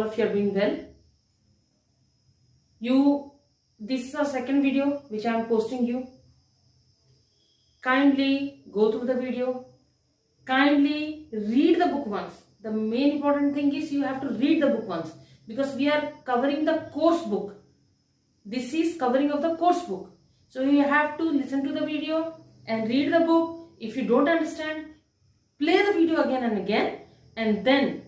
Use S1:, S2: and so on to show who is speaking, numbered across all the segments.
S1: of you are doing well. This is our second video which I am posting you. Kindly go through the video. Kindly read the book once. The main important thing is you have to read the book once, because we are covering the course book. This is covering of the course book. So you have to listen to the video and read the book. If you don't understand, play the video again and again, and then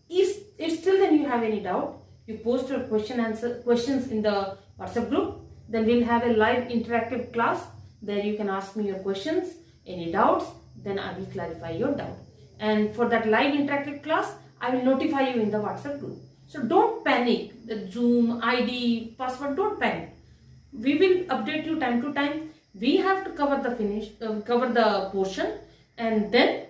S1: if still then you have any doubt, you post your questions in the WhatsApp group. Then we'll have a live interactive class. There you can ask me your questions, any doubts, then I will clarify your doubt. And for that live interactive class, I will notify you in the WhatsApp group. So don't panic. The Zoom ID, password, don't panic. We will update you time to time. We have to cover the portion, and then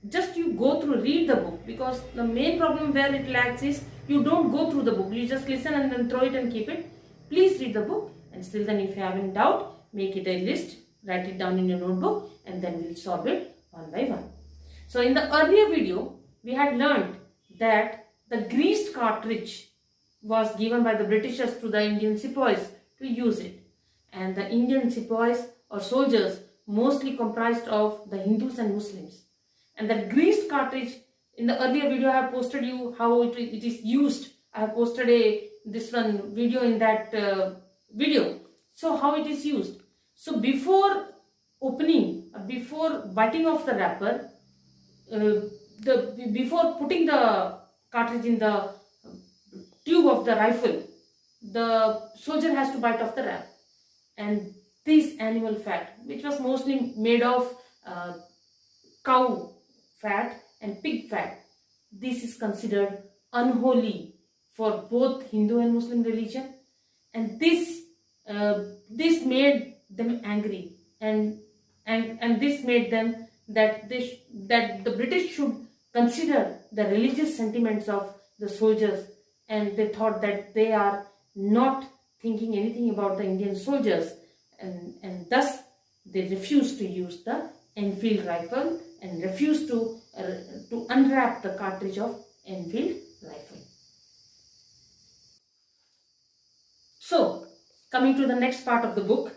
S1: just you go through, read the book, because the main problem where it lacks is you don't go through the book. You just listen and then throw it and keep it. Please read the book, and still then if you have any doubt, make it a list, write it down in your notebook, and then we'll solve it one by one. So in the earlier video, we had learned that the greased cartridge was given by the Britishers to the Indian sepoys to use it. And the Indian sepoys or soldiers mostly comprised of the Hindus and Muslims. And the greased cartridge, in the earlier video I have posted you how it is used. I have posted this one video in that video. So how it is used. So before opening, before biting off the wrapper, before putting the cartridge in the tube of the rifle, the soldier has to bite off the wrap. And this animal fat, which was mostly made of cow fat and pig fat, this is considered unholy for both Hindu and Muslim religion, and this made them angry, and this made them that the British should consider the religious sentiments of the soldiers, and they thought that they are not thinking anything about the Indian soldiers, and thus they refused to use the Enfield rifle and refused to unwrap the cartridge of Enfield rifle. So, coming to the next part of the book.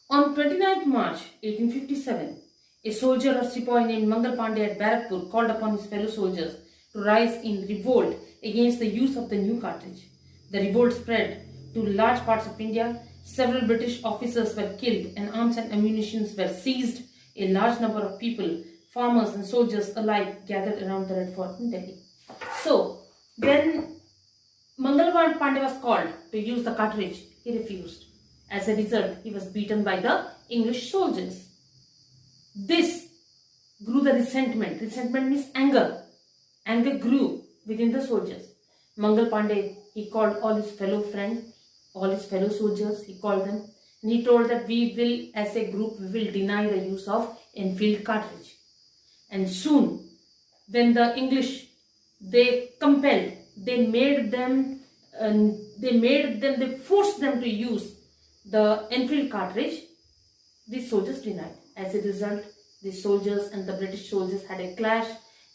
S1: On 29th March 1857, a soldier or sepoy named Mangal Pandey at Barakpur called upon his fellow soldiers to rise in revolt against the use of the new cartridge. The revolt spread to large parts of India. Several British officers were killed and arms and ammunition were seized. A large number of people, farmers and soldiers alike, gathered around the Red Fort in Delhi. So, when Mangal Pandey was called to use the cartridge, he refused. As a result, he was beaten by the English soldiers. This grew the resentment. Resentment means anger. Anger grew within the soldiers. Mangal Pandey, he called all his fellow friends, all his fellow soldiers, he called them, and he told that we will, as a group, we will deny the use of Enfield cartridge. And soon, when the English, they forced them to use the Enfield cartridge, these soldiers denied. As a result, the soldiers and the British soldiers had a clash,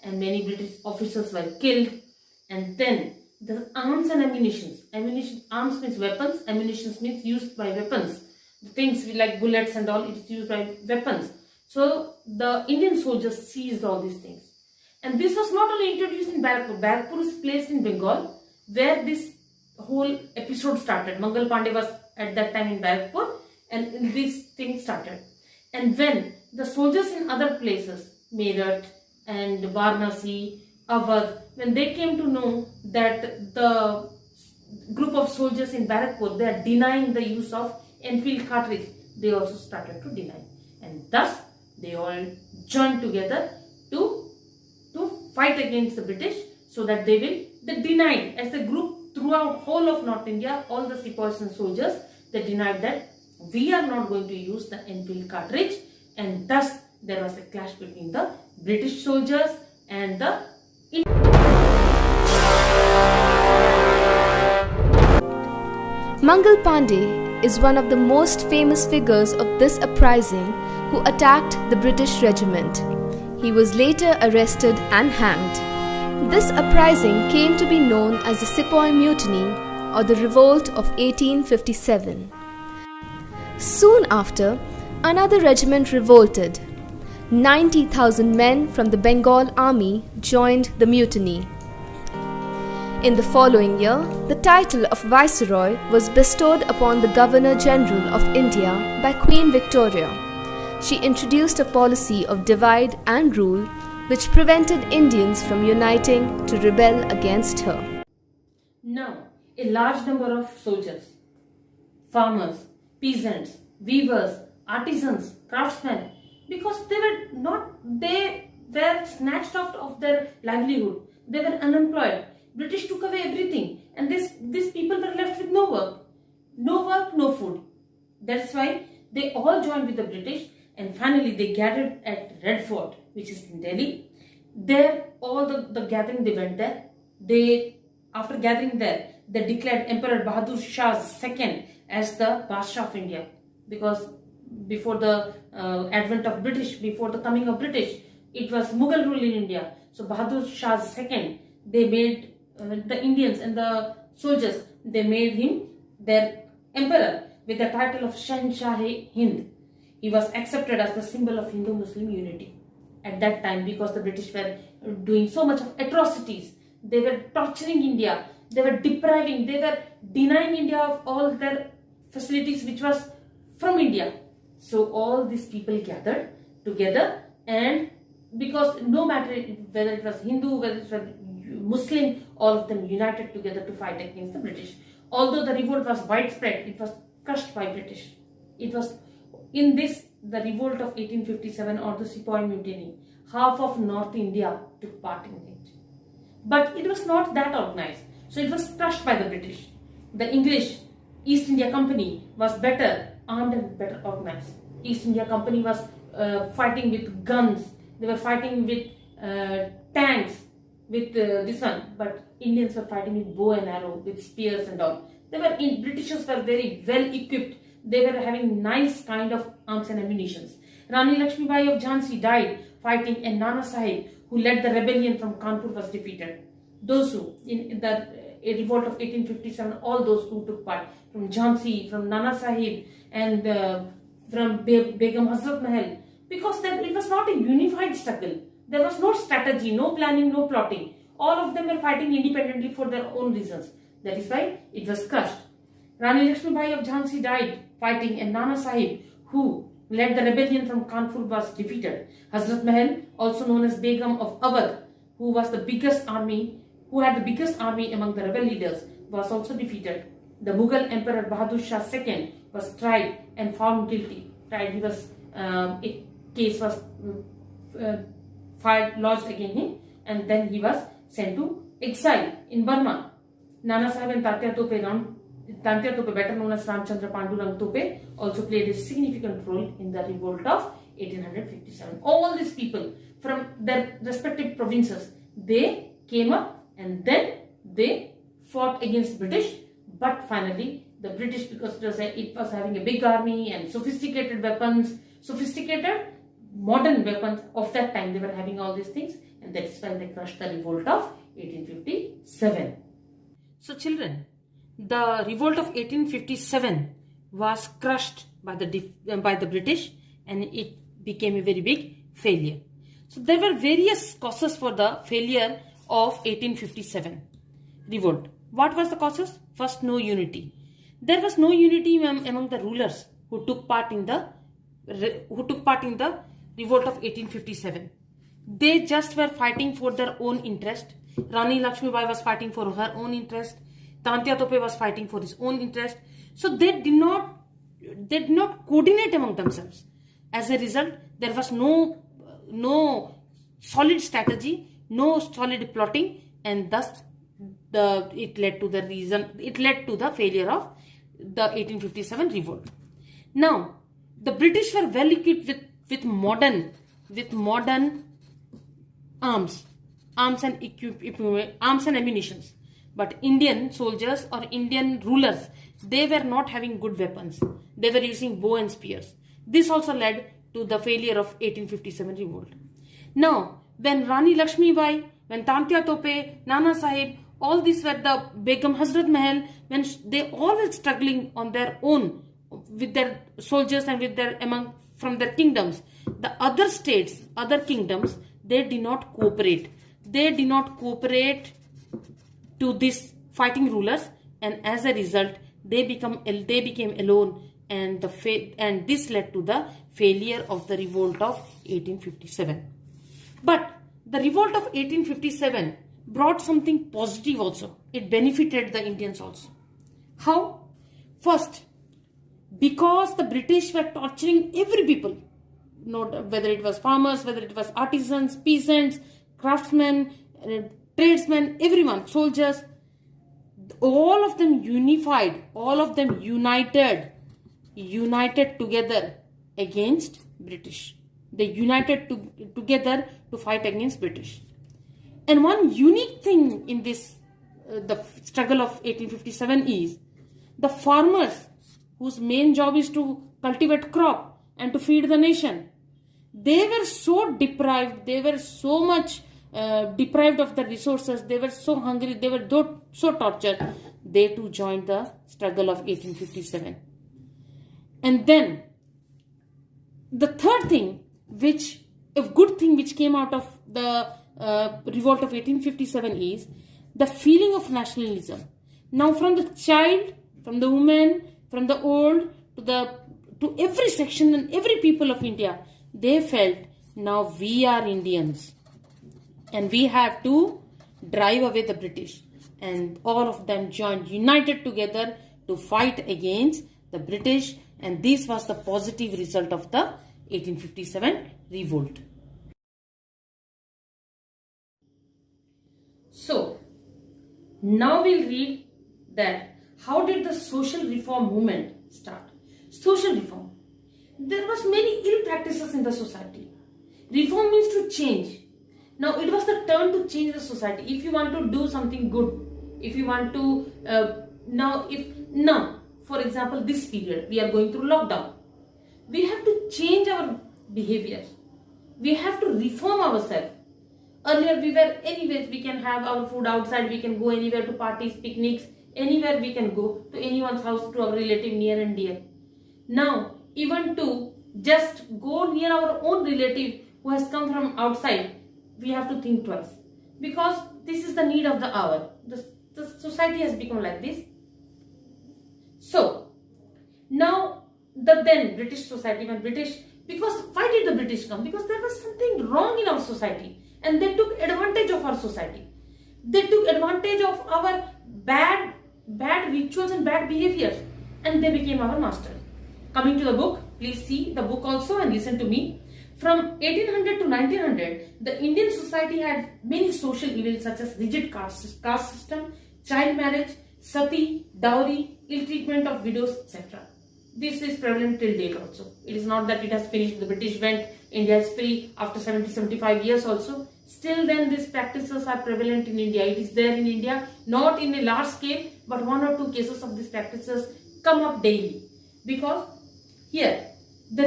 S1: and many British officers were killed. And then the arms and ammunition. Arms means weapons, ammunition means used by weapons. The things like bullets and all, it is used by weapons. So the Indian soldiers seized all these things. And this was not only introduced in Barakpur. Barakpur is placed in Bengal, where this whole episode started. Mangal Pandey was at that time in Barakpur, and this thing started. And when the soldiers in other places, Meerut and Varanasi, Awadh, when they came to know that the group of soldiers in Barakpur, they are denying the use of Enfield cartridge, they also started to deny. And thus, they all joined together to fight against the British, so that they denied, as a group throughout whole of North India, all the sepoys and soldiers, they denied that we are not going to use the Enfield cartridge, and thus there was a clash between the British soldiers and the
S2: Mangal Pandey is one of the most famous figures of this uprising who attacked the British regiment. He was later arrested and hanged. This uprising came to be known as the Sepoy Mutiny or the Revolt of 1857. Soon after, another regiment revolted. 90,000 men from the Bengal army joined the mutiny. In the following year, the title of Viceroy was bestowed upon the Governor-General of India by Queen Victoria. She introduced a policy of divide and rule which prevented Indians from uniting to rebel against her.
S1: Now, a large number of soldiers, farmers, peasants, weavers, artisans, craftsmen, because they were snatched out of their livelihood. They were unemployed. British took away everything, and these people were left with no work, no food. That's why they all joined with the British, and finally they gathered at Red Fort, which is in Delhi. There, all the gathering, they went there. After gathering there, they declared Emperor Bahadur Shah II as the Basha of India, because before the advent of British, before the coming of British, it was Mughal rule in India. So Bahadur Shah II, they made the Indians and the soldiers, they made him their emperor with the title of Shahenshah-e-Hind. He was accepted as the symbol of Hindu-Muslim unity at that time, because the British were doing so much of atrocities. They were torturing India. They were depriving, they were denying India of all their facilities which was from India. So all these people gathered together, and because no matter whether it was Hindu, whether it was Muslim, all of them united together to fight against the British. Although the revolt was widespread, it was crushed by British. It was in this, the revolt of 1857 or the Sepoy Mutiny, half of North India took part in it. But it was not that organized. So it was crushed by the British. The English East India Company was better armed and better organized. East India Company was fighting with guns. They were fighting with tanks, with this one. But Indians were fighting with bow and arrow, with spears and all. Britishers were very well equipped. They were having nice kind of arms and ammunitions. Rani Lakshmibai of Jhansi died fighting, and Nana Sahib, who led the rebellion from Kanpur, was defeated. Those who, in the revolt of 1857, all those who took part, from Jhansi, from Nana Sahib, and from Begum Hazrat Mahal, because it was not a unified struggle. There was no strategy, no planning, no plotting. All of them were fighting independently for their own reasons. That is why it was crushed. Rani Lakshmibai of Jhansi died fighting, and Nana Sahib, who led the rebellion from Kanpur, was defeated. Hazrat Mahal, also known as Begum of Awadh, who had the biggest army among the rebel leaders, was also defeated. The Mughal Emperor Bahadur Shah II was tried and found guilty. A case was lodged against him, and then he was sent to exile in Burma. Nana Sahib and Tatya Tope, better known as Ramchandra Pandurang Tope, also played a significant role in the revolt of 1857. All these people from their respective provinces, they came up and then they fought against British. But finally, the British, because it was having a big army and sophisticated weapons, sophisticated modern weapons of that time, they were having all these things, and that's why they crushed the revolt of 1857. So children, the revolt of 1857 was crushed by the British, and it became a very big failure. So there were various causes for the failure of 1857 revolt. What was the causes? First, no unity. There was no unity among the rulers who took part in the revolt of 1857. They just were fighting for their own interest. Rani Lakshmibai was fighting for her own interest. Tantya Tope was fighting for his own interest. So they did not coordinate among themselves. As a result, there was no solid strategy, no solid plotting, and thus it led to the failure of the 1857 revolt. Now, the British were well equipped with modern arms and ammunitions. But Indian soldiers or Indian rulers, they were not having good weapons. They were using bow and spears. This also led to the failure of 1857 revolt. Now, when Rani Lakshmibai when Tantia Tope, Nana Sahib, all these were the Begum Hazrat Mahal, when they all were struggling on their own with their soldiers and with their from their kingdoms. The other states, other kingdoms, they did not cooperate. They did not cooperate to these fighting rulers, and as a result, they became alone, and this led to the failure of the revolt of 1857. But the revolt of 1857 brought something positive also. It benefited the Indians also. How? First, because the British were torturing every people, whether it was farmers, whether it was artisans, peasants, craftsmen, tradesmen, everyone, soldiers, all of them unified, all of them united together against British. They united together to fight against British. And one unique thing in this, the struggle of 1857 is the farmers whose main job is to cultivate crop and to feed the nation. They were so deprived, they were so much deprived of the resources, they were so hungry, they were so tortured. They too joined the struggle of 1857. And then the third thing, a good thing which came out of the revolt of 1857 is the feeling of nationalism. Now from the child, from the woman, from the old to every section and every people of India, they felt now we are Indians and we have to drive away the British. And all of them joined, united together to fight against the British, and this was the positive result of the 1857 revolt. So, now we'll read that how did the social reform movement start? Social reform. There was many ill practices in the society. Reform means to change. Now it was the turn to change the society. If you want to do something good, if you want to, now, for example, this period, we are going through lockdown. We have to change our behavior. We have to reform ourselves. Earlier we were anywhere, we can have our food outside, we can go anywhere to parties, picnics, anywhere we can go, to anyone's house, to our relative near and dear. Now, even to just go near our own relative who has come from outside, we have to think twice. Because this is the need of the hour. The society has become like this. So, now the then British society, because why did the British come? Because there was something wrong in our society and they took advantage of our society. They took advantage of our bad rituals and bad behaviors, and they became our masters. Coming to the book, please see the book also and listen to me. From 1800 to 1900, the Indian society had many social evils such as rigid caste system, child marriage, sati, dowry, ill treatment of widows, etc. This is prevalent till date also. It is not that it has finished, the British went, India is free after 70-75 years also. Still then these practices are prevalent in India. It is there in India, not in a large scale, but 1 or 2 cases of these practices come up daily. Because here, the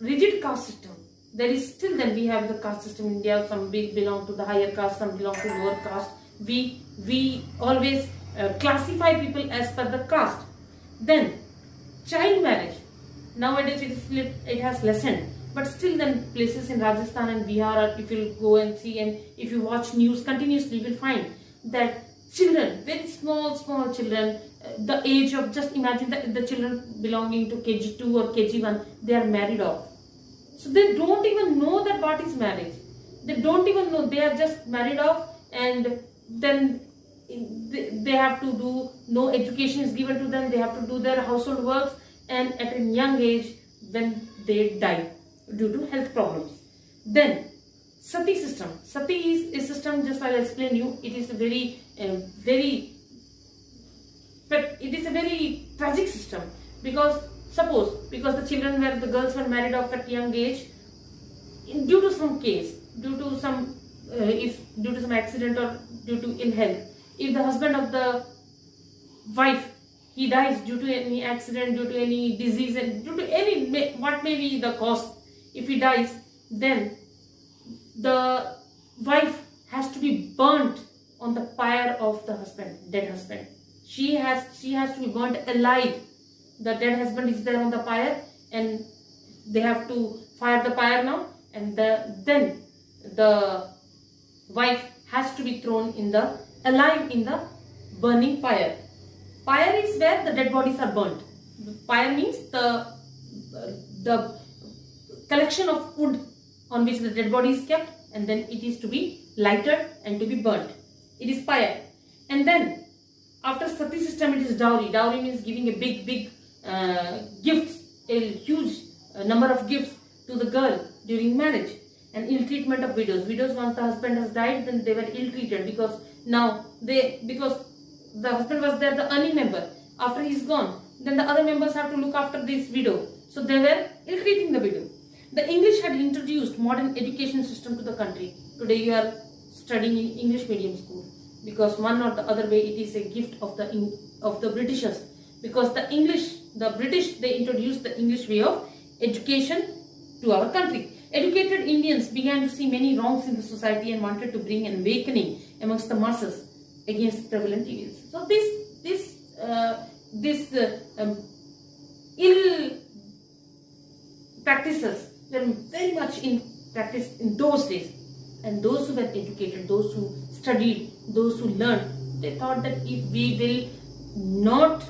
S1: rigid caste system, there is still then we have the caste system in India, some belong to the higher caste, some belong to lower caste. We always classify people as per the caste. Then, child marriage. Nowadays it has lessened. But still then places in Rajasthan and Bihar, if you go and see and if you watch news continuously, you will find that children, very small children, the age of, just imagine the children belonging to KG2 or KG1, they are married off. So they don't even know that what is marriage. They don't even know, they are just married off, and then they have to do, no education is given to them, they have to do their household works, and at a young age when they die due to health problems. Then sati system. Sati is a system, just I'll explain you, it is a very tragic system, because suppose, because the girls were married off at young age, due to some case, due to some accident or due to ill health, if the husband of the wife, he dies due to any accident, due to any disease, and due to any, what may be the cause, if he dies, then the wife has to be burnt on the pyre of the husband, dead husband. She has to be burnt alive. The dead husband is there on the pyre, and they have to fire the pyre now, and then the wife has to be thrown alive in the burning pyre. Pyre is where the dead bodies are burnt. Pyre means the collection of wood on which the dead body is kept, and then it is to be lighted and to be burnt. It is pyre. And then after sati system, it is dowry. Dowry means giving a big gifts, a huge number of gifts to the girl during marriage. And ill treatment of widows. Widows, once the husband has died, then they were ill treated, because the husband was there, the earning member. After he is gone, then the other members have to look after this widow. So they were ill treating the widow. The English had introduced modern education system to the country. Today you are studying in English medium school, because one or the other way it is a gift of the Britishers, because the British, they introduced the English way of education to our country. Educated Indians began to see many wrongs in the society and wanted to bring an awakening amongst the masses against prevalent evils. So this ill practices were very much in practice in those days, and those who were educated, those who studied, those who learned, they thought that if we will not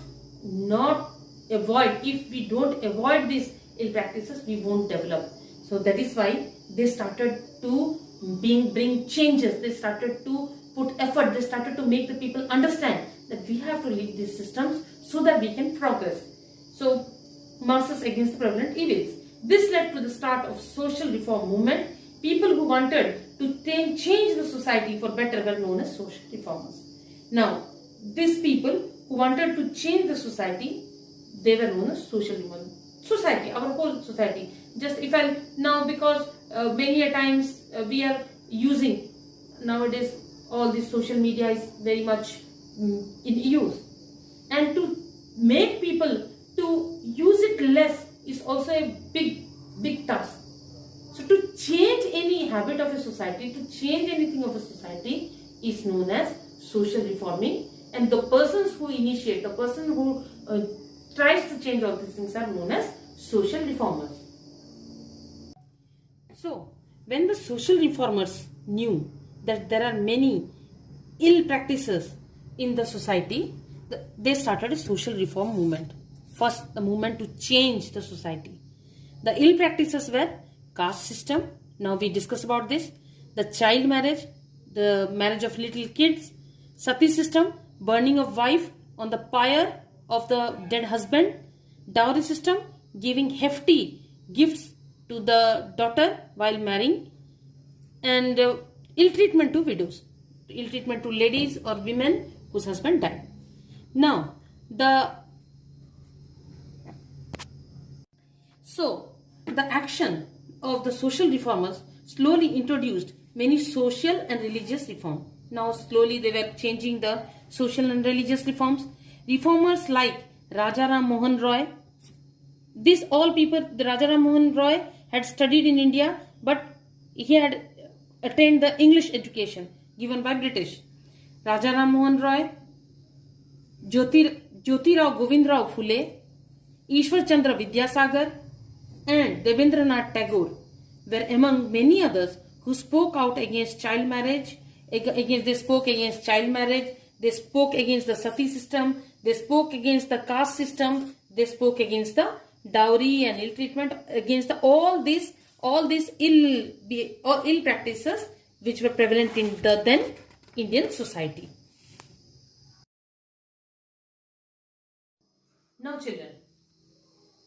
S1: avoid, if we don't avoid these ill practices, we won't develop. So that is why they started to bring changes. They started to put effort. They started to make the people understand that we have to leave these systems so that we can progress. So masses against the prevalent evils. This led to the start of social reform movement. People who wanted to change the society for better were known as social reformers. Now, these people who wanted to change the society, they were known as social reformers. Society, our whole society. Just if I now, because many a times we are using nowadays, all this social media is very much in use, and to make people to use it less is also a big task. So to change any habit of a society, to change anything of a society is known as social reforming, and the persons who initiate, the person who tries to change all these things are known as social reformers. So when the social reformers knew that there are many ill practices in the society, they started a social reform movement. First, the movement to change the society. The ill practices were caste system. Now we discuss about this. The child marriage, the marriage of little kids, sati system, burning of wife on the pyre of the dead husband, dowry system, giving hefty gifts to the daughter while marrying, and ill treatment to widows, ill treatment to ladies or women whose husband died. Now, the action of the social reformers slowly introduced many social and religious reform. Now, slowly they were changing the social and religious reforms. Reformers like Raja Ram Mohan Roy. These all people, the Raja Ram Mohan Roy had studied in India, but he had attained the English education given by British. Raja Ram Mohan Roy, Jyotirao Govindrao Phule, Ishwar Chandra Vidyasagar, and Devendranath Tagore were among many others who spoke out against child marriage. They spoke against child marriage. They spoke against the sati system. They spoke against the caste system. They spoke against the dowry and ill treatment, against all these ill practices which were prevalent in the then Indian society. Now children,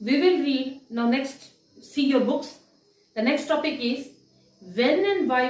S1: we will read, now next see your books. The next topic is when and why